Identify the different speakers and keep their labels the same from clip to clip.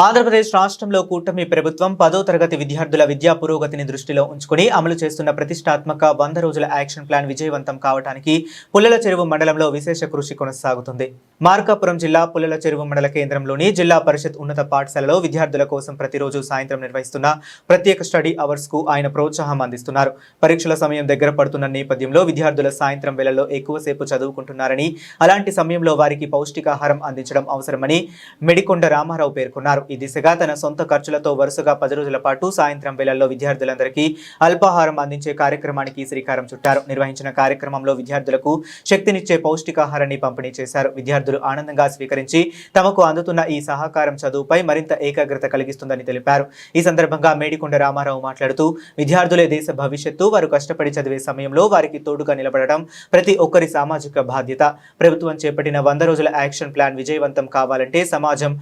Speaker 1: ఆంధ్రప్రదేశ్ రాష్ట్రంలో కూటమి ప్రభుత్వం 10వ తరగతి విద్యార్థుల విద్యా పురోగతిని దృష్టిలో ఉంచుకుని అమలు చేస్తున్న ప్రతిష్టాత్మక 100 రోజుల యాక్షన్ ప్లాన్ విజయవంతం కావడానికి పుల్లల చెరువు మండలంలో విశేష కృషి కొనసాగుతుంది. మార్కాపురం జిల్లా పుల్లల చెరువు మండల కేంద్రంలోని జిల్లా పరిషత్ ఉన్నత పాఠశాలలో విద్యార్థుల కోసం ప్రతిరోజు సాయంత్రం నిర్వహిస్తున్న ప్రత్యేక స్టడీ అవర్స్ కు ఆయన ప్రోత్సాహం అందిస్తున్నారు. పరీక్షల సమయం దగ్గర పడుతున్న నేపథ్యంలో విద్యార్థుల సాయంత్రం వేళల్లో ఎక్కువసేపు చదువుకుంటున్నారని, అలాంటి సమయంలో వారికి పౌష్టికాహారం అందించడం అవసరమని మెడికొండ రామారావు పేర్కొన్నారు. ఈ దిశగా తన సొంత ఖర్చులతో వరుసగా 10 రోజుల పాటు సాయంత్రం వేళల్లో విద్యార్థులందరికీ అల్పాహారం అందించే కార్యక్రమానికి శ్రీకారం చుట్టారు. నిర్వహించిన కార్యక్రమంలో విద్యార్థులకు శక్తినిచ్చే పౌష్టికాహారాన్ని పంపిణీ చేశారు. విద్యార్థులు ఆనందంగా స్వీకరించి తమకు అందుతున్న ఈ సహకారం చదువుపై మరింత ఏకాగ్రత కలిగిస్తుందని తెలిపారు. ఈ సందర్భంగా మేడికొండ రామారావు మాట్లాడుతూ విద్యార్థులే దేశ భవిష్యత్తు, వారు కష్టపడి చదివే సమయంలో వారికి తోడుగా నిలబడడం ప్రతి ఒక్కరి సామాజిక బాధ్యత. ప్రభుత్వం చేపట్టిన 100 రోజుల యాక్షన్ ప్లాన్ విజయవంతం కావాలంటే సమాజం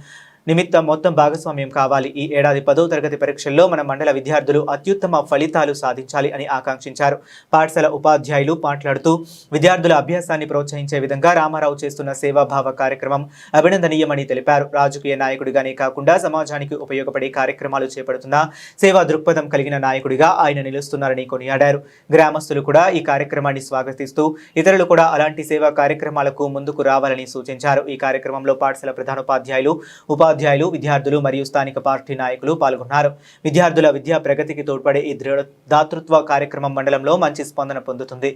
Speaker 1: నిమిత్తం మొత్తం భాగస్వామ్యం కావాలి. ఈ ఏడాది 10వ తరగతి పరీక్షల్లో మన మండల విద్యార్థులు అత్యుత్తమ ఫలితాలు సాధించాలి అని ఆకాంక్షించారు. పాఠశాల ఉపాధ్యాయులు మాట్లాడుతూ విద్యార్థుల అభ్యాసాన్ని ప్రోత్సహించే విధంగా రామారావు చేస్తున్న సేవాభావ కార్యక్రమం అభినందనీయమని తెలిపారు. రాజకీయ నాయకుడిగానే కాకుండా సమాజానికి ఉపయోగపడే కార్యక్రమాలు చేపడుతున్న సేవా దృక్పథం కలిగిన నాయకుడిగా ఆయన నిలుస్తున్నారని కొనియాడారు. గ్రామస్తులు కూడా ఈ కార్యక్రమాన్ని స్వాగతిస్తూ ఇతరులు కూడా అలాంటి సేవా కార్యక్రమాలకు ముందుకు రావాలని సూచించారు. ఈ కార్యక్రమంలో పాఠశాల ప్రధానోపాధ్యాయులు, ఉపాధ్యాయులు, విద్యార్థులు మరియు స్థానిక పార్టీ నాయకులు పాల్గొన్నారు. విద్యార్థుల విద్యా ప్రగతికి తోడ్పడే ఈ దాతృత్వ కార్యక్రమం మండలంలో మంచి స్పందన పొందుతుంది.